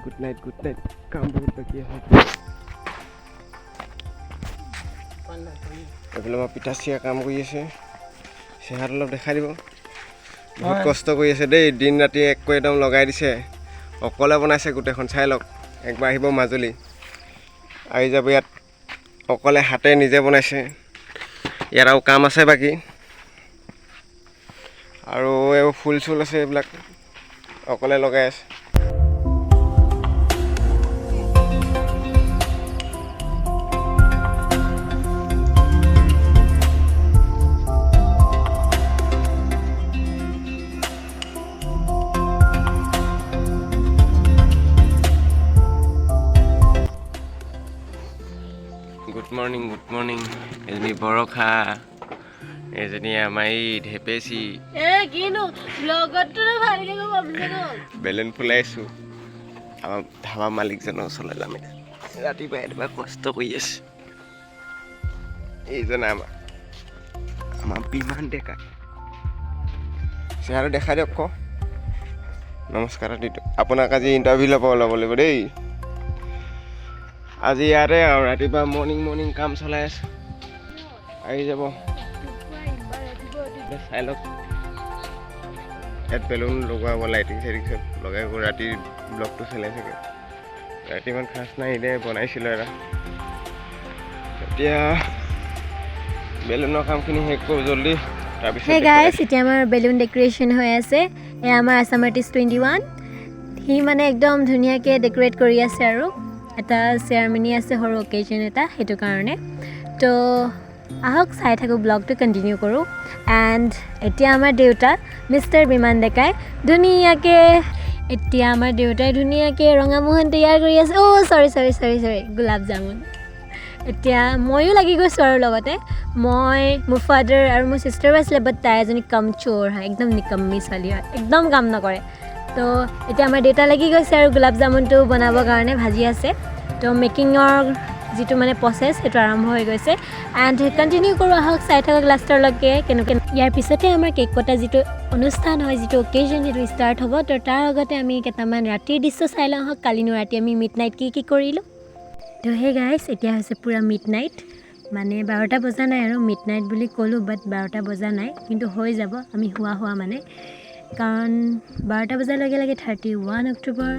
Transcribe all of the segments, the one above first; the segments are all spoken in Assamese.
গুড নাইট কাম বহুত বাকী আছে এইফালে মই পিঠা চিয়া কাম কৰি আছে চেহাত অলপ দেখাই দিব বহুত কষ্ট কৰি আছে দেই দিন ৰাতি এককৈ একদম লগাই দিছে অকলে বনাইছে গোটেইখন চাই লওক একবাৰ আহিব মাজুলী আহি যাব ইয়াত অকলে হাতে নিজে বনাইছে ইয়াত আৰু কাম আছে বাকী আৰু এই ফুল চুল আছে এইবিলাক অকলে লগাই আছে গুড মৰ্নিং এজনী বৰখা এজনী আমাৰ এই ঢেপেচি বেলুন ফুলাইছোঁ আমাৰ ধাবা মালিকজনৰ ওচৰলৈ যাম ৰাতিপুৱা একেবাৰে কষ্ট কৰি আছে এইজন আমাৰ বিমান ডেকা চেহাৰা দেখাই দিয়ক ক নমস্কাৰ ৰাতিটো আপোনাক আজি ইণ্টাৰভিউ ল'ব লাগিব দেই আজি ইয়াতে আৰু ৰাতিপুৱা মৰ্ণিং কাম চলাই আছে আহি যাব চাই লওক ইয়াত বেলুন লগোৱাব লাইটিং চাইটিং চব লগাই ৰাতি ব্লগটো চলাই থাকে ৰাতি ইমান খাচ নাই এনে বনাইছিলোঁ এটা এতিয়া বেলুনৰ কামখিনি শেষ কৰোঁ জল্দি তাৰপিছত এতিয়া আমাৰ বেলুন ডেকৰেশ্যন হৈ আছে এয়া আমাৰ Assamartist21 সি মানে একদম ধুনীয়াকৈ ডেকৰেট কৰি আছে আৰু এটা চেয়াৰমেনি আছে সৰু অকেজন এটা সেইটো কাৰণে তো আহক চাই থাকোঁ ব্লগটো কণ্টিনিউ কৰোঁ এণ্ড এতিয়া আমাৰ দেউতা মিষ্টাৰ বিমান ডেকাই ধুনীয়াকৈ ৰঙামোহন তৈয়াৰ কৰি আছে চৰি গোলাপ জামুন এতিয়া ময়ো লাগি গৈছোঁ আৰু লগতে মোৰ ফাদাৰ আৰু মোৰ ছিষ্টাৰো আছিলে বাট তাই এজনী কম চোৰ হয় একদম নিকম্মি ছোৱালী হয় একদম কাম নকৰে তো এতিয়া আমাৰ দেউতা লাগি গৈছে আৰু গোলাপ জামুনটো বনাবৰ কাৰণে ভাজি আছে তো মেকিঙৰ যিটো মানে প্ৰচেছ সেইটো আৰম্ভ হৈ গৈছে এণ্ড কণ্টিনিউ কৰোঁ আহক চাই থাকক লাষ্টৰলৈকে কেনেকৈ ইয়াৰ পিছতে আমাৰ কেক কটা যিটো অনুষ্ঠান হয় যিটো অকেজন সেইটো ষ্টাৰ্ট হ'ব তো তাৰ আগতে আমি কেইটামান ৰাতিৰ দৃশ্য চাই লওঁ আহক কালিনো ৰাতি আমি মিড নাইট কি কৰিলোঁ তো সেই গাইছ এতিয়া হৈছে পূৰা মিড নাইট মানে 12টা বজা নাই আৰু মিড নাইট বুলি ক'লোঁ বাট 12টা বজা নাই কিন্তু হৈ যাব আমি হোৱা মানে কাৰণ 12টা বজাৰ লগে 31 অক্টোবৰ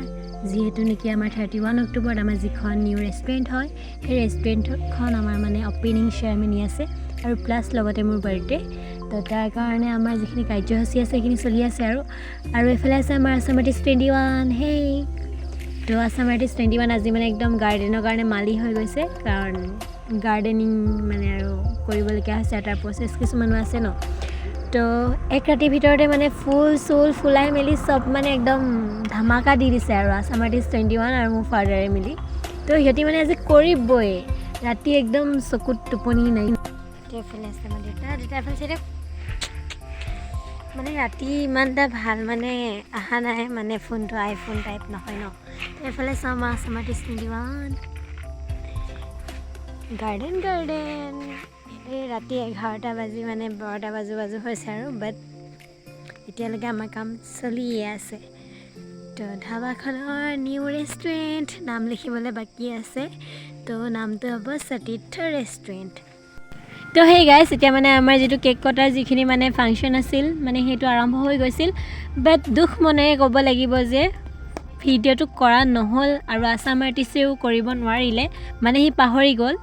যিহেতু নেকি আমাৰ 31 অক্টোবৰত আমাৰ যিখন নিউ ৰেষ্টুৰেণ্ট হয় সেই ৰেষ্টুৰেণ্টখন আমাৰ মানে অপেনিং চেয়াৰমেনি আছে আৰু প্লাছ লগতে মোৰ বাৰ্থডে তো তাৰ কাৰণে আমাৰ যিখিনি কাৰ্যসূচী আছে সেইখিনি চলি আছে আৰু এইফালে আছে আমাৰ Assamartist21 হেই তো Assamartist21 আজি মানে একদম গাৰ্ডেনৰ কাৰণে মালি হৈ গৈছে কাৰণ গাৰ্ডেনিং মানে আৰু কৰিবলগীয়া হৈছে আৰু তাৰ প্ৰচেছ কিছুমানো আছে ন তো এক ৰাতিৰ ভিতৰতে মানে ফুল ফুলাই মেলি চব মানে একদম ধামাকা দি দিছে আৰু Assamartist21 আৰু মোৰ ফাদাৰে মিলি তো সিহঁতি মানে আজি কৰিবই ৰাতি একদম চকুত টোপনি নাই এইফালে আছে আমাৰ দেউতা মানে ৰাতি ইমান এটা ভাল মানে অহা নাই মানে ফোনটো আইফোন টাইপ নহয় ন এইফালে চাওঁ আমাৰ Assamartist21 গাৰ্ডেন এই ৰাতি 11টা বাজি মানে 12টা বাজু হৈছে আৰু বাট এতিয়ালৈকে আমাৰ কাম চলিয়ে আছে তো ধাবাখনৰ নিউ ৰেষ্টুৰেণ্ট নাম লিখিবলৈ বাকী আছে তো নামটো হ'ব সতীৰ্থ ৰেষ্টুৰেণ্ট তো সেই গাইছ এতিয়া মানে আমাৰ যিটো কেক কটাৰ যিখিনি মানে ফাংচন আছিল মানে সেইটো আৰম্ভ হৈ গৈছিল বাট দুখ মনেৰে ক'ব লাগিব যে ভিডিঅ'টো কৰা নহ'ল আৰু Assamartisতেও কৰিব নোৱাৰিলে মানে সি পাহৰি গ'ল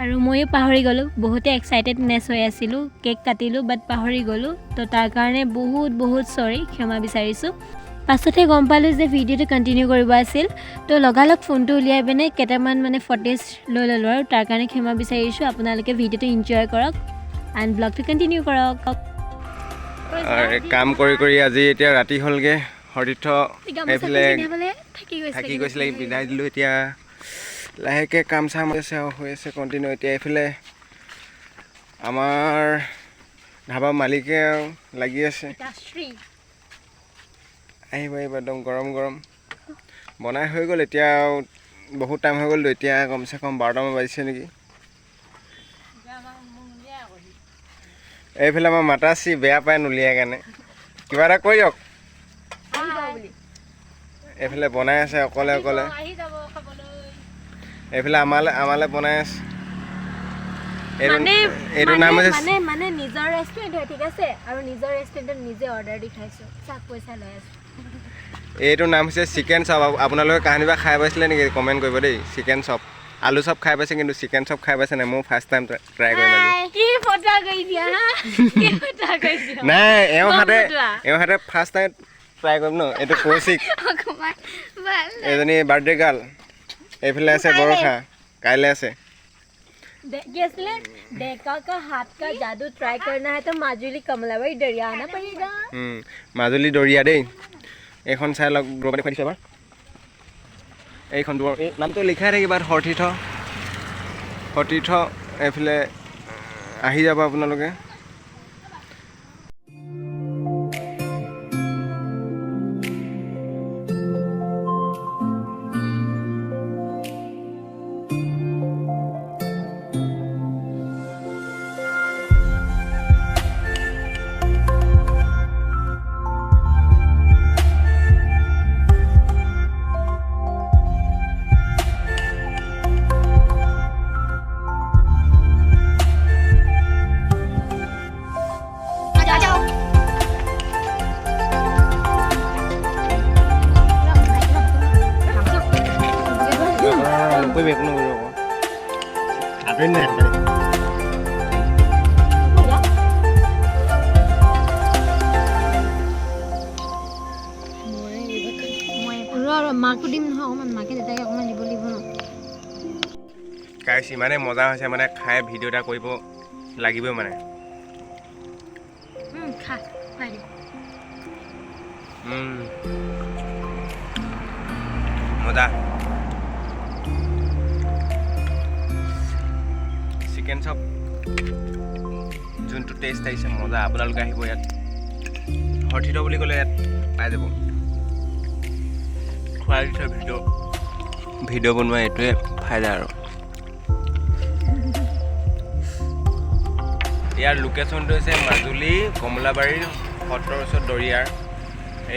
আৰু ময়ো পাহৰি গ'লোঁ বহুতে এক্সাইটেডনেছ হৈ আছিলোঁ কেক কাটিলোঁ বাট পাহৰি গ'লোঁ তো তাৰ কাৰণে বহুত চৰি ক্ষমা বিচাৰিছোঁ পাছতহে গম পালোঁ যে ভিডিঅ'টো কণ্টিনিউ কৰিব আছিল তো লগালগ ফোনটো উলিয়াই পিনে কেইটামান মানে ফটেজ লৈ ল'লোঁ আৰু তাৰ কাৰণে ক্ষমা বিচাৰিছোঁ আপোনালোকে ভিডিঅ'টো এনজয় কৰক এণ্ড ব্লগটো কণ্টিনিউ কৰক কাম কৰি আজি এতিয়া ৰাতি হ'লগৈ সতীৰ্থ এইফালে থাকি গৈছিলে বিদায় দিলোঁ এতিয়া লাহেকৈ কাম চাম আছে আৰু হৈ আছে কণ্টিনিউ এতিয়া এইফালে আমাৰ ধাবা মালিকে আৰু লাগি আছে আহিব একদম গৰম বনাই হৈ গ'ল এতিয়া বহুত টাইম হৈ গ'লতো এতিয়া কমচে কম 12টামান বাজিছে নেকি এইফালে আমাৰ মাতাচি বেয়া পায় নুলিয়াই কাৰণে কিবা এটা কৈ দিয়ক এইফালে বনাই আছে অকলে অকলে আহি যাব খাবলৈ এইফালে আমালে বনাই আছে এইটো নাম আছে মানে নিজৰ ৰেষ্টুৰেণ্ট হয় ঠিক আছে আৰু নিজৰ ৰেষ্টুৰেণ্টত নিজে অৰ্ডাৰ দি খাইছো চাক পইচা লৈ আছো এইটো নাম হৈছে চিকেন চপ আপোনালোকে কাহানিবা খাই পাইছিলে নেকি কমেণ্ট কৰিব দেই চিকেন চপ আলু চপ খাই পাইছে কিন্তু চিকেন চপ খাই পাইছে নাই মই ফাৰ্ষ্ট টাইম ট্ৰাই কৰিম আজি কি ফটা কৰি দিয়া কি ফটা কৰি দিয়া নাই এওঁ হাতে ফাৰ্ষ্ট টাইম ট্ৰাই কৰিম ন এইটো কৌশিক এজনী বাৰ্থডে গাৰ্ল এইফালে আছে বৰষা কাইলৈ আছে देखा का हाथ का जादू ट्राई करना है तो माजुली कमलाबाई दरिया आना पड़ेगा মাজুলী দৰিয়া দেই এইখন চাই লওক দ্ৰৌপদী খুৱাই দিছোঁ এবাৰ এইখন এই নামটো লিখাই থাকিবা সতীৰ্থ এইফালে আহি যাব আপোনালোকে বেগুন আপনি মাকো দিম নহয় অকণমান মাকে দেউতাকে অকণমান দিব লাগিব ন গাইছ ইমানে মজা হৈছে মানে খাই ভিডিঅ' এটা কৰিব লাগিবই মানে মজা চিকেন চপ যোনটো টেষ্ট আহিছে মজা আপোনালোকে আহিব ইয়াত সৰ্থিত বুলি ক'লে ইয়াত পাই যাব খোৱাৰ পিছত ভিডিঅ' বনোৱা এইটোৱে ফাইদা আৰু ইয়াৰ লোকেশ্যনটো হৈছে মাজুলী কমলাবাৰীৰ সত্ৰৰ ওচৰত দৰিয়াৰ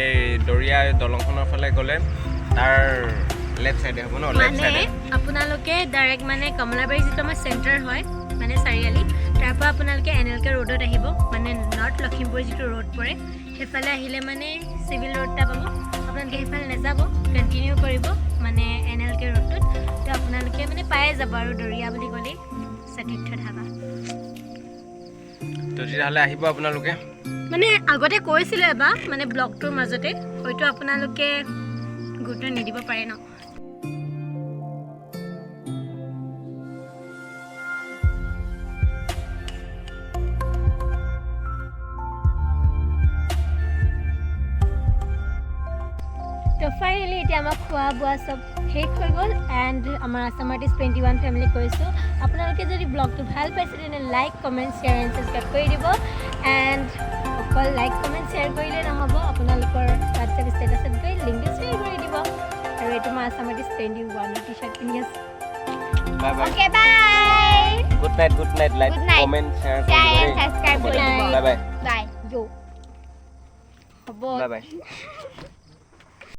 এই দৰিয়া দলংখনৰ ফালে গ'লে তাৰ লেফ্ট চাইডে হ'ব ন লেফ্ট চাইডে আপোনালোকে ডাইৰেক্ট মানে কমলাবাৰী যিটো আমাৰ চেণ্টাৰ হয় মানে চাৰিআলি তাৰ পৰা আপোনালোকে এনএলকে ৰোডত আহিব মানে নৰ্থ লখিমপুৰ যিটো ৰোড পৰে সেইফালে আহিলে মানে চিভিল ৰোড এটা পাব আপোনালোকে সেইফালে নাযাব কণ্টিনিউ কৰিব মানে এনএলকে ৰোডটোত তো আপোনালোকে মানে পায়ে যাব আৰু দৰিয়া বুলি ক'লেই সতীৰ্থ ধাবা তো তেতিয়াহ'লে আহিব আপোনালোকে মানে আগতে কৈছিলোঁ এবাৰ মানে ব্লগটোৰ মাজতে হয়তো আপোনালোকে গুৰুত্ব নিদিব পাৰে ন তো ফাইনেলি এতিয়া আমাৰ খোৱা বোৱা চব শেষ হৈ গ'ল এণ্ড আমাৰ Assamartist21 ফেমিলি কৈছোঁ আপোনালোকে যদি ব্লগটো ভাল পাইছে তেনে like comment share and subscribe কৰি দিব এণ্ড অকল লাইক কমেণ্ট শ্বেয়াৰ কৰিলে নহ'ব আপোনালোকৰ হোৱাটছএপ ষ্টেটাছত গৈ লিংকটো শ্বেয়াৰ কৰি দিব আৰু এইটো মই Assamartist21 টি শ্বাৰ্ট পিন্ধি আছোঁ bye bye okay bye good night like comment share subscribe কৰি দিব বাই বাই বাই হ'ব বাই বাই